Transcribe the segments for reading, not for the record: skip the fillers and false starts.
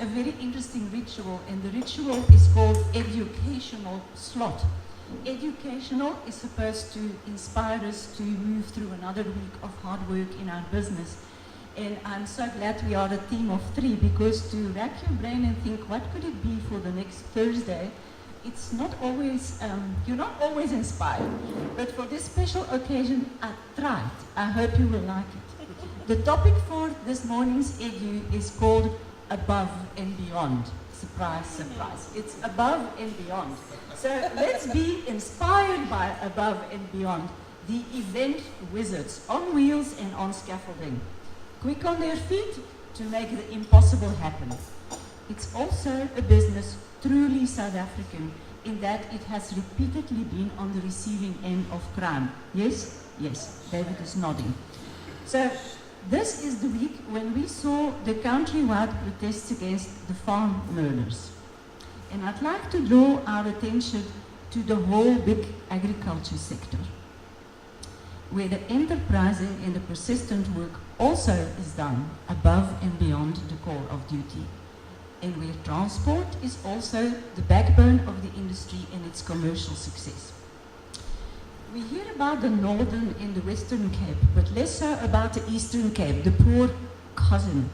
a very interesting ritual, and the ritual is called educational slot. Educational is supposed to inspire us to move through another week of hard work in our business. And I'm so glad we are a team of 3, because to rack your brain and think what could it be for the next Thursday, it's not always, you're not always inspired. But for this special occasion, I tried. I hope you will like it. The topic for this morning's Edu is called Above and Beyond. Surprise, surprise. It's above and beyond. So let's be inspired by Above and Beyond, the event wizards on wheels and on scaffolding. Quick on their feet to make the impossible happen. It's also a business truly South African in that it has repeatedly been on the receiving end of crime. Yes? Yes, David is nodding. So this is the week when we saw the countrywide protests against the farm murders. And I'd like to draw our attention to the whole big agriculture sector, where the enterprising and the persistent work also is done above and beyond the call of duty, and where transport is also the backbone of the industry and its commercial success. We hear about the Northern and the Western Cape, but less so about the Eastern Cape, the poor cousin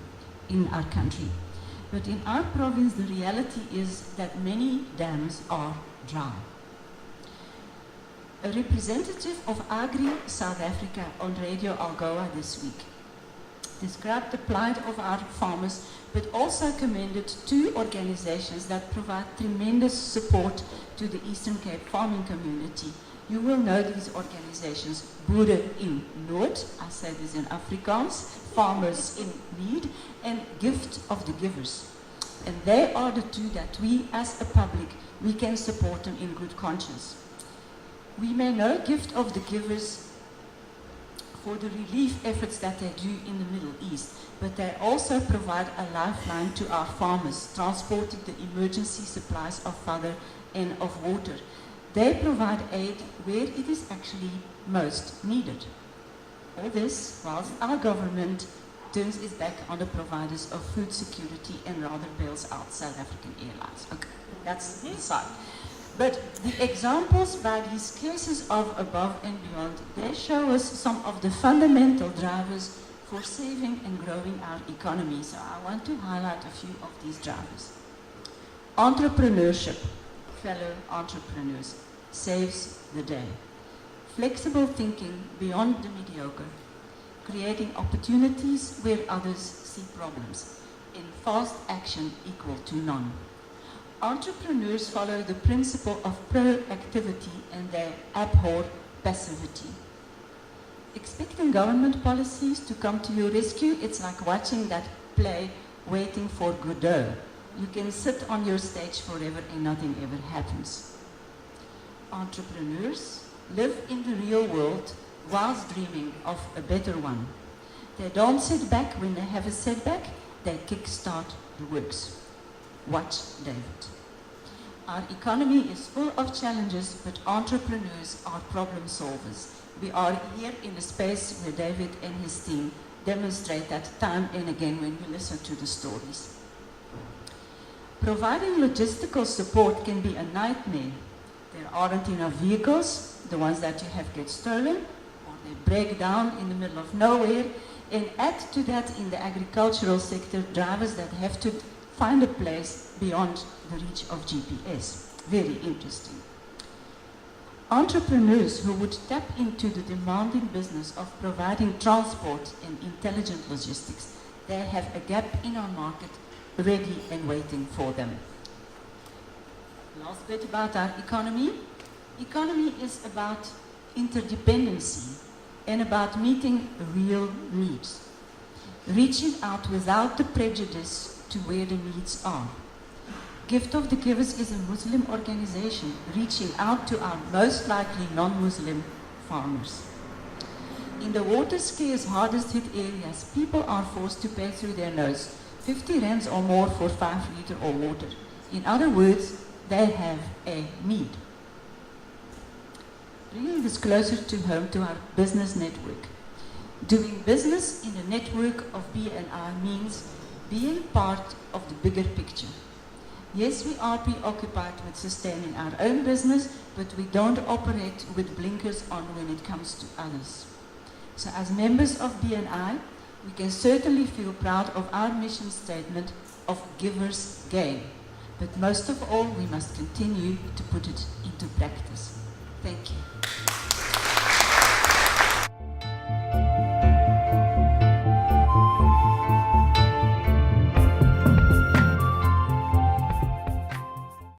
in our country. But in our province, the reality is that many dams are dry. A representative of Agri South Africa on Radio Algoa this week described the plight of our farmers, but also commended 2 organizations that provide tremendous support to the Eastern Cape farming community. You will know these organizations, Boere in Nood, I say this in Afrikaans, Farmers in Need, and Gift of the Givers. And they are the 2 that we, as a public, we can support them in good conscience. We may know Gift of the Givers for the relief efforts that they do in the Middle East, but they also provide a lifeline to our farmers, transporting the emergency supplies of fodder and of water. They provide aid where it is actually most needed. All this whilst our government turns its back on the providers of food security and rather bails out South African Airlines. Okay, that's the side. But the examples by these cases of above and beyond, they show us some of the fundamental drivers for saving and growing our economy. So I want to highlight a few of these drivers. Entrepreneurship, fellow entrepreneurs, saves the day. Flexible thinking beyond the mediocre, creating opportunities where others see problems, and fast action equal to none. Entrepreneurs follow the principle of proactivity and they abhor passivity. Expecting government policies to come to your rescue, it's like watching that play waiting for Godot. You can sit on your stage forever and nothing ever happens. Entrepreneurs live in the real world whilst dreaming of a better one. They don't sit back when they have a setback, they kickstart the works. Watch David. Our economy is full of challenges, but entrepreneurs are problem solvers. We are here in a space where David and his team demonstrate that time and again when we listen to the stories. Providing logistical support can be a nightmare. There aren't enough vehicles, the ones that you have get stolen, or they break down in the middle of nowhere. And add to that in the agricultural sector, drivers that have to find a place beyond the reach of GPS. Very interesting. Entrepreneurs who would tap into the demanding business of providing transport and intelligent logistics, they have a gap in our market ready and waiting for them. Last bit about our economy. Economy is about interdependency and about meeting real needs. Reaching out without the prejudice to where the needs are. Gift of the Givers is a Muslim organization reaching out to our most likely non-Muslim farmers. In the water-scarce, hardest hit areas, people are forced to pay through their nose 50 rands or more for 5 litre of water. In other words, they have a need. Bringing this closer to home to our business network. Doing business in a network of B&I means being part of the bigger picture. Yes, we are preoccupied with sustaining our own business, but we don't operate with blinkers on when it comes to others. So as members of BNI, we can certainly feel proud of our mission statement of givers gain. But most of all, we must continue to put it into practice. Thank you.